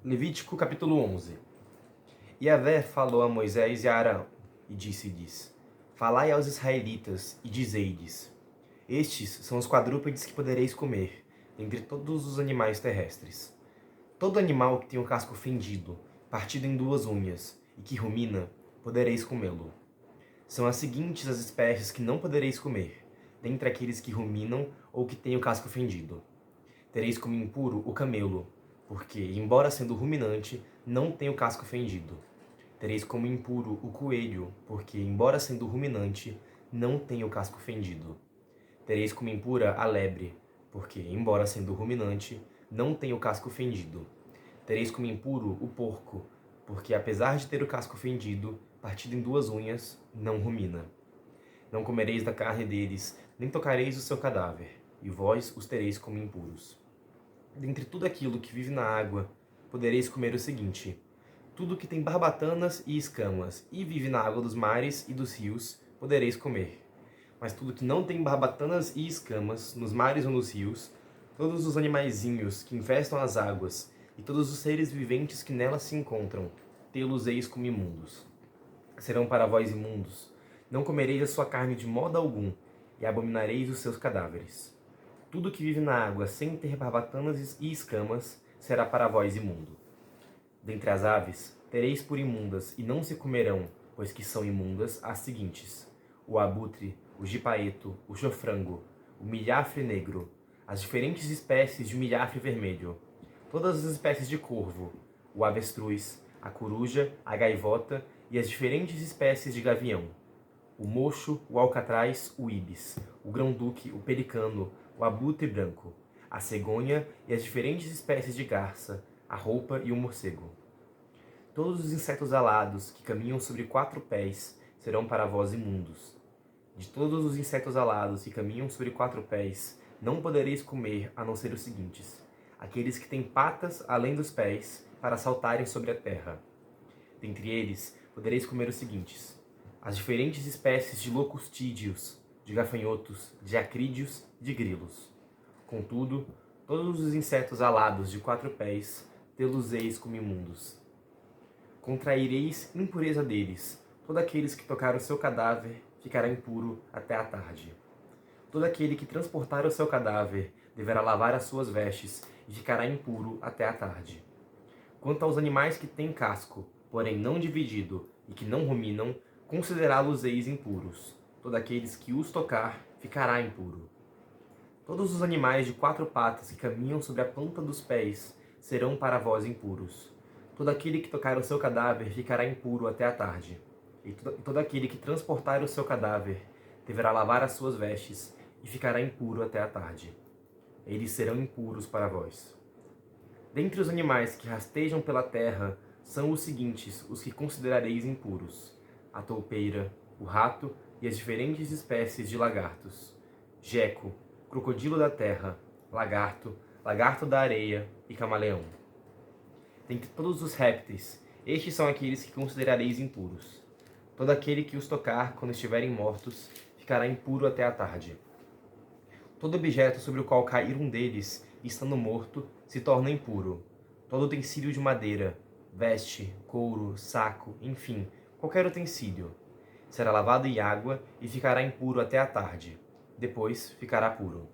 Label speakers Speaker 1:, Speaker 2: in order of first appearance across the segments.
Speaker 1: Levítico capítulo 11. Yahvé falou a Moisés e a Arão, e disse-lhes: Falai aos israelitas, e dizei-lhes: Estes são os quadrúpedes que podereis comer, dentre todos os animais terrestres. Todo animal que tem o casco fendido, partido em duas unhas, e que rumina, podereis comê-lo. São as seguintes as espécies que não podereis comer, dentre aqueles que ruminam ou que têm o casco fendido. Tereis como impuro o camelo, porque, embora sendo ruminante, não tem o casco fendido. Tereis como impuro o coelho, porque, embora sendo ruminante, não tem o casco fendido. Tereis como impura a lebre, porque, embora sendo ruminante, não tem o casco fendido. Tereis como impuro o porco, porque, apesar de ter o casco fendido, partido em duas unhas, não rumina. Não comereis da carne deles, nem tocareis o seu cadáver, e vós os tereis como impuros. Dentre tudo aquilo que vive na água, podereis comer o seguinte: tudo que tem barbatanas e escamas, e vive na água dos mares e dos rios, podereis comer. Mas tudo que não tem barbatanas e escamas, nos mares ou nos rios, todos os animaizinhos que infestam as águas, e todos os seres viventes que nelas se encontram, tê-los-eis como imundos. Serão para vós imundos. Não comereis a sua carne de modo algum, e abominareis os seus cadáveres. Tudo que vive na água sem ter barbatanas e escamas será para vós imundo. Dentre as aves, tereis por imundas, e não se comerão, pois que são imundas, as seguintes: o abutre, o jipaeto, o chofrango, o milhafre negro, as diferentes espécies de milhafre vermelho, todas as espécies de corvo, o avestruz, a coruja, a gaivota e as diferentes espécies de gavião, o mocho, o alcatraz, o ibis, o grão-duque, o pelicano, o abutre branco, a cegonha e as diferentes espécies de garça, a roupa e o morcego. Todos os insetos alados que caminham sobre quatro pés serão para vós imundos. De todos os insetos alados que caminham sobre quatro pés, não podereis comer a não ser os seguintes: aqueles que têm patas além dos pés para saltarem sobre a terra. Dentre eles, podereis comer os seguintes: as diferentes espécies de locustídeos, de gafanhotos, de acrídeos, de grilos. Contudo, todos os insetos alados de quatro pés, tê-los-eis como imundos. Contraireis impureza deles. Todo aqueles que tocar o seu cadáver ficará impuro até a tarde. Todo aquele que transportar o seu cadáver deverá lavar as suas vestes e ficará impuro até a tarde. Quanto aos animais que têm casco, porém não dividido, e que não ruminam, considerá-los-eis impuros. Todo aqueles que os tocar ficará impuro. Todos os animais de quatro patas que caminham sobre a planta dos pés serão para vós impuros. Todo aquele que tocar o seu cadáver ficará impuro até a tarde. E todo aquele que transportar o seu cadáver deverá lavar as suas vestes e ficará impuro até a tarde. Eles serão impuros para vós. Dentre os animais que rastejam pela terra, são os seguintes os que considerareis impuros: a toupeira, o rato e as diferentes espécies de lagartos, geco, crocodilo da terra, lagarto, lagarto da areia e camaleão. Dentre todos os répteis, estes são aqueles que considerareis impuros. Todo aquele que os tocar quando estiverem mortos ficará impuro até a tarde. Todo objeto sobre o qual cair um deles, estando morto, se torna impuro. Todo utensílio de madeira, veste, couro, saco, enfim, qualquer utensílio, será lavado em água e ficará impuro até a tarde. Depois ficará puro.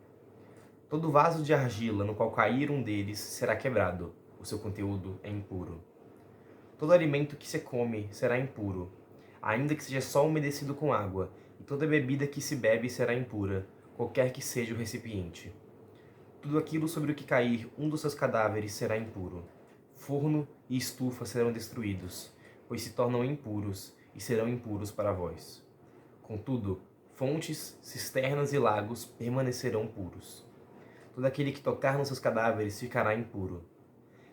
Speaker 1: Todo vaso de argila no qual cair um deles será quebrado. O seu conteúdo é impuro. Todo alimento que se come será impuro, ainda que seja só umedecido com água, e toda bebida que se bebe será impura, qualquer que seja o recipiente. Tudo aquilo sobre o que cair um dos seus cadáveres será impuro. Forno e estufa serão destruídos, pois se tornam impuros e serão impuros para vós. Contudo, fontes, cisternas e lagos permanecerão puros. Todo aquele que tocar nos seus cadáveres ficará impuro.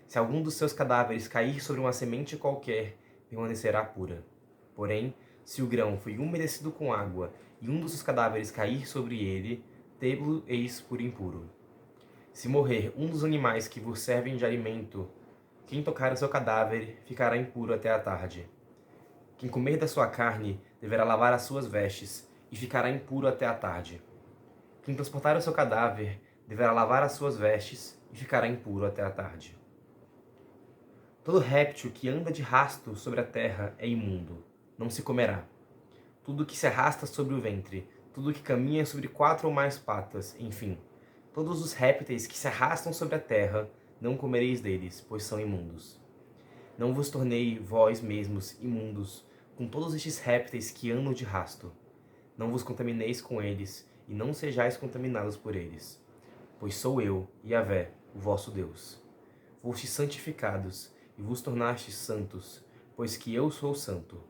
Speaker 1: Se algum dos seus cadáveres cair sobre uma semente qualquer, permanecerá pura. Porém, se o grão foi umedecido com água e um dos seus cadáveres cair sobre ele, tê-lo-eis por impuro. Se morrer um dos animais que vos servem de alimento, quem tocar o seu cadáver ficará impuro até a tarde. Quem comer da sua carne deverá lavar as suas vestes e ficará impuro até a tarde. Quem transportar o seu cadáver deverá lavar as suas vestes e ficará impuro até a tarde. Todo réptil que anda de rasto sobre a terra é imundo, não se comerá. Tudo que se arrasta sobre o ventre, tudo que caminha sobre 4 ou mais patas, enfim, todos os répteis que se arrastam sobre a terra, não comereis deles, pois são imundos. Não vos tornei vós mesmos imundos com todos estes répteis que andam de rasto. Não vos contamineis com eles, e não sejais contaminados por eles. Pois sou eu, Yahvé, o vosso Deus. Fostes santificados, e vos tornastes santos, pois que eu sou santo.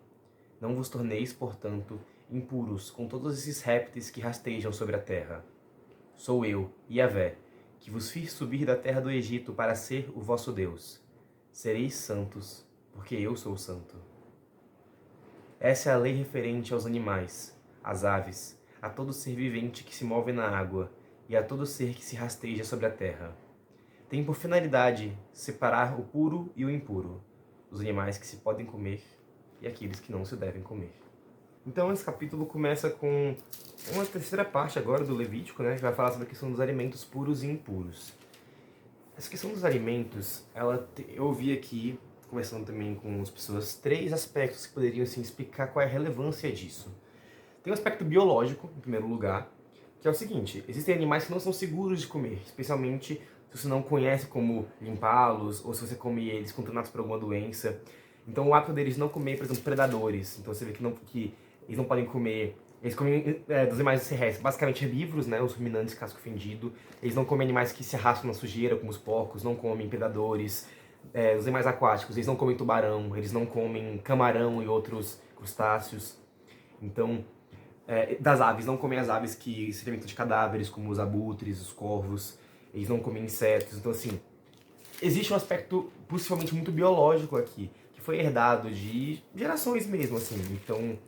Speaker 1: Não vos torneis, portanto, impuros com todos esses répteis que rastejam sobre a terra. Sou eu, Yahvé, que vos fiz subir da terra do Egito para ser o vosso Deus. Sereis santos, porque eu sou santo. Essa é a lei referente aos animais, às aves, a todo ser vivente que se move na água e a todo ser que se rasteja sobre a terra. Tem por finalidade separar o puro e o impuro, os animais que se podem comer e aqueles que não se devem comer. Então esse capítulo começa com uma terceira parte agora do Levítico, né, que vai falar sobre a questão dos alimentos puros e impuros. Essa questão dos alimentos, eu ouvi aqui, conversando também com as pessoas, 3 aspectos que poderiam assim, explicar qual é a relevância disso. Tem o aspecto biológico, em primeiro lugar, que é o seguinte: existem animais que não são seguros de comer, especialmente se você não conhece como limpá-los, ou se você come eles contaminados por alguma doença. Então o hábito deles não comer, por exemplo, predadores. Então você vê que eles não podem comer. Eles comem dos animais terrestres, basicamente herbívoros, né, os ruminantes casco fendido. Eles não comem animais que se arrastam na sujeira, como os porcos, não comem predadores. Os animais aquáticos, eles não comem tubarão, eles não comem camarão e outros crustáceos. Então, das aves, não comem as aves que se alimentam de cadáveres, como os abutres, os corvos. Eles não comem insetos. Então, assim, existe um aspecto possivelmente muito biológico aqui, que foi herdado de gerações mesmo, assim. Então,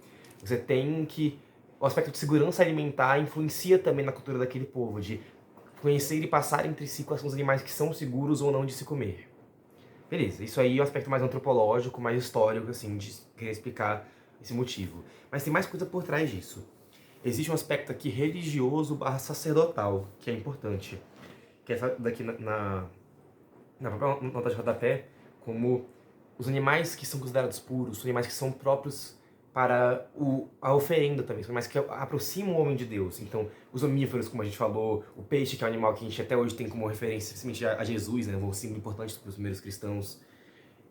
Speaker 1: você tem que... O aspecto de segurança alimentar influencia também na cultura daquele povo, de conhecer e passar entre si quais são os animais que são seguros ou não de se comer. Beleza, isso aí é um aspecto mais antropológico, mais histórico, assim, de querer explicar esse motivo. Mas tem mais coisa por trás disso. Existe um aspecto aqui religioso/sacerdotal, que é importante. Que é essa daqui na própria nota de rodapé, como os animais que são considerados puros, os animais que são próprios para a oferenda também, são animais que aproximam o homem de Deus. Então, os mamíferos, como a gente falou, o peixe, que é um animal que a gente até hoje tem como referência, principalmente a Jesus, né, um símbolo importante para os primeiros cristãos,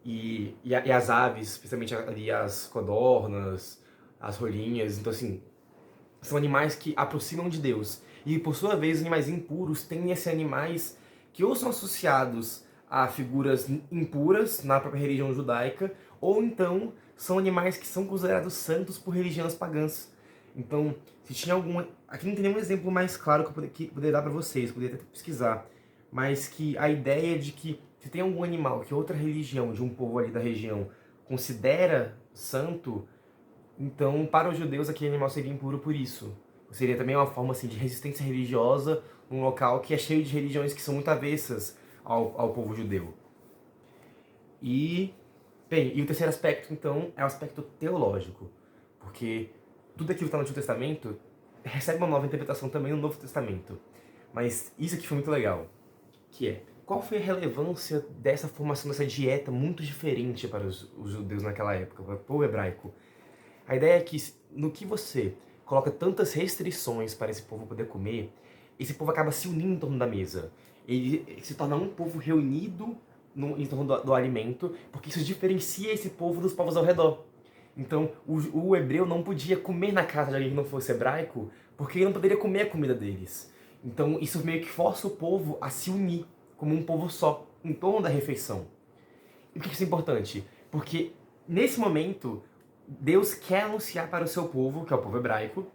Speaker 1: e as aves, especialmente ali as codornas, as rolinhas. Então, assim, são animais que aproximam de Deus. E, por sua vez, os animais impuros têm esses animais que ou são associados a figuras impuras na própria religião judaica, ou então são animais que são considerados santos por religiões pagãs. Então, se tinha algum... Aqui não tem nenhum exemplo mais claro que eu poderia dar para vocês, poderia até pesquisar, mas que a ideia de que se tem algum animal que outra religião de um povo ali da região considera santo, então para os judeus aquele animal seria impuro por isso. Seria também uma forma assim, de resistência religiosa num local que é cheio de religiões que são muito avessas ao povo judeu. E, bem, e o terceiro aspecto, então, é o aspecto teológico. Porque tudo aquilo que está no Antigo Testamento recebe uma nova interpretação também no Novo Testamento. Mas isso aqui foi muito legal, que é, qual foi a relevância dessa formação, dessa dieta muito diferente para os judeus naquela época, para o povo hebraico? A ideia é que no que você coloca tantas restrições para esse povo poder comer, esse povo acaba se unindo em torno da mesa. Ele se torna um povo reunido em torno do alimento, porque isso diferencia esse povo dos povos ao redor. Então, o hebreu não podia comer na casa de alguém que não fosse hebraico, porque ele não poderia comer a comida deles. Então, isso meio que força o povo a se unir como um povo só, em torno da refeição. E por que isso é importante? Porque, nesse momento, Deus quer anunciar para o seu povo, que é o povo hebraico,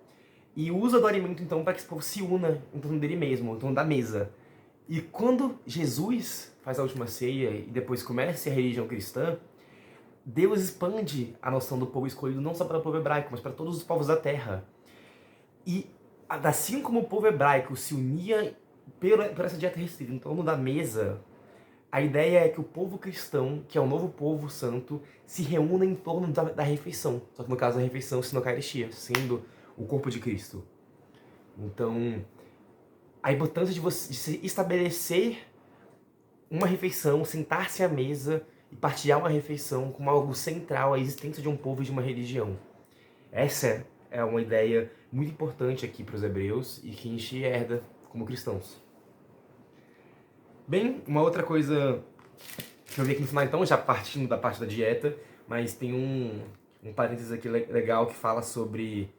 Speaker 1: e usa do alimento então para que esse povo se una em torno dele mesmo, em torno da mesa. E quando Jesus faz a última ceia e depois começa a religião cristã, Deus expande a noção do povo escolhido não só para o povo hebraico, mas para todos os povos da terra. E assim como o povo hebraico se unia por essa dieta restrita em torno da mesa, a ideia é que o povo cristão, que é o novo povo santo, se reúna em torno da refeição. Só que no caso da refeição, sendo a Eucaristia, sendo o corpo de Cristo. Então, a importância de se estabelecer uma refeição, sentar-se à mesa e partilhar uma refeição como algo central à existência de um povo e de uma religião. Essa é uma ideia muito importante aqui para os hebreus e que a gente herda como cristãos. Bem, uma outra coisa que eu vi aqui no final, então, já partindo da parte da dieta, mas tem um parênteses aqui legal que fala sobre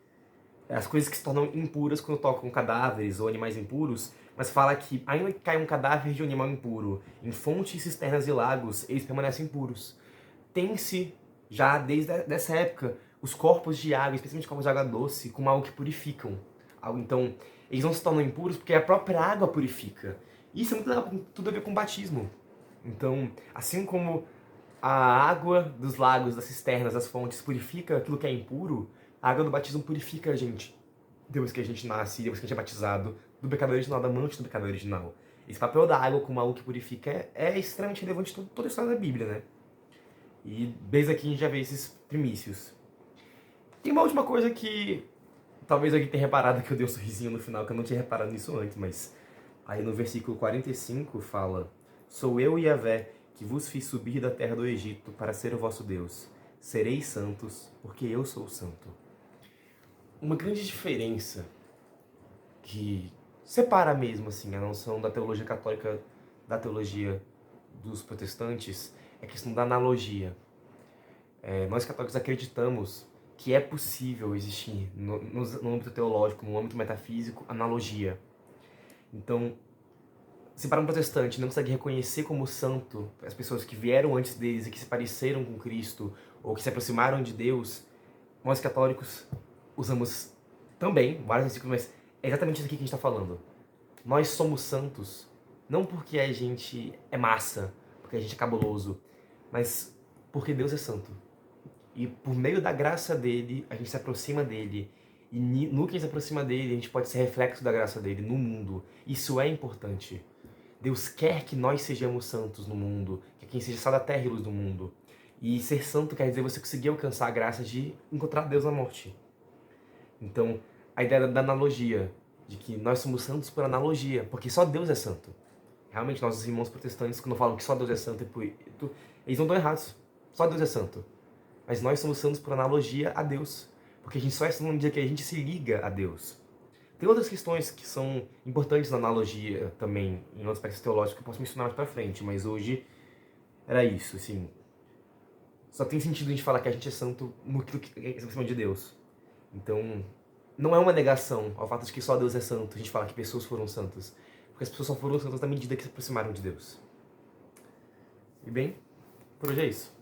Speaker 1: as coisas que se tornam impuras quando tocam cadáveres ou animais impuros, mas fala que ainda que caia um cadáver de um animal impuro em fontes cisternas e lagos, eles permanecem impuros. Tem-se, já desde essa época, os corpos de água, especialmente corpos de água doce, como algo que purificam. Então, eles não se tornam impuros porque a própria água purifica. Isso é muito legal, tem tudo a ver com o batismo. Então, assim como a água dos lagos, das cisternas, das fontes purifica aquilo que é impuro, a água do batismo purifica a gente. Depois que a gente nasce, depois que a gente é batizado, do pecado original, da mancha do pecado original. Esse papel da água como algo que purifica é extremamente relevante em toda a história da Bíblia, né? E desde aqui a gente já vê esses primícios. Tem uma última coisa que talvez alguém tenha reparado, que eu dei um sorrisinho no final, que eu não tinha reparado nisso antes, mas aí no versículo 45 fala: Sou eu, Yahvé, que vos fiz subir da terra do Egito para ser o vosso Deus. Sereis santos, porque eu sou santo. Uma grande diferença que separa mesmo assim a noção da teologia católica da teologia dos protestantes é a questão da analogia. Nós católicos acreditamos que é possível existir no âmbito teológico, no âmbito metafísico, analogia. Então, se para um protestante não consegue reconhecer como santo as pessoas que vieram antes deles e que se pareceram com Cristo ou que se aproximaram de Deus, nós católicos usamos também vários versículos, mas é exatamente isso aqui que a gente está falando. Nós somos santos não porque a gente é massa, porque a gente é cabuloso, mas porque Deus é santo. E por meio da graça dele, a gente se aproxima dele. E no que a gente se aproxima dele, a gente pode ser reflexo da graça dele no mundo. Isso é importante. Deus quer que nós sejamos santos no mundo, que quem seja sal da terra e luz do mundo. E ser santo quer dizer você conseguir alcançar a graça de encontrar Deus na morte. Então, a ideia da analogia, de que nós somos santos por analogia, porque só Deus é santo. Realmente, nossos irmãos protestantes, quando falam que só Deus é santo, eles não estão errados. Só Deus é santo. Mas nós somos santos por analogia a Deus, porque a gente só é santo no dia que a gente se liga a Deus. Tem outras questões que são importantes na analogia também, em outros aspectos teológicos que eu posso mencionar mais pra frente, mas hoje era isso, assim. Só tem sentido a gente falar que a gente é santo no que é aproxima de Deus. Então, não é uma negação ao fato de que só Deus é santo, a gente fala que pessoas foram santas. Porque as pessoas só foram santas na medida que se aproximaram de Deus. E bem, por hoje é isso.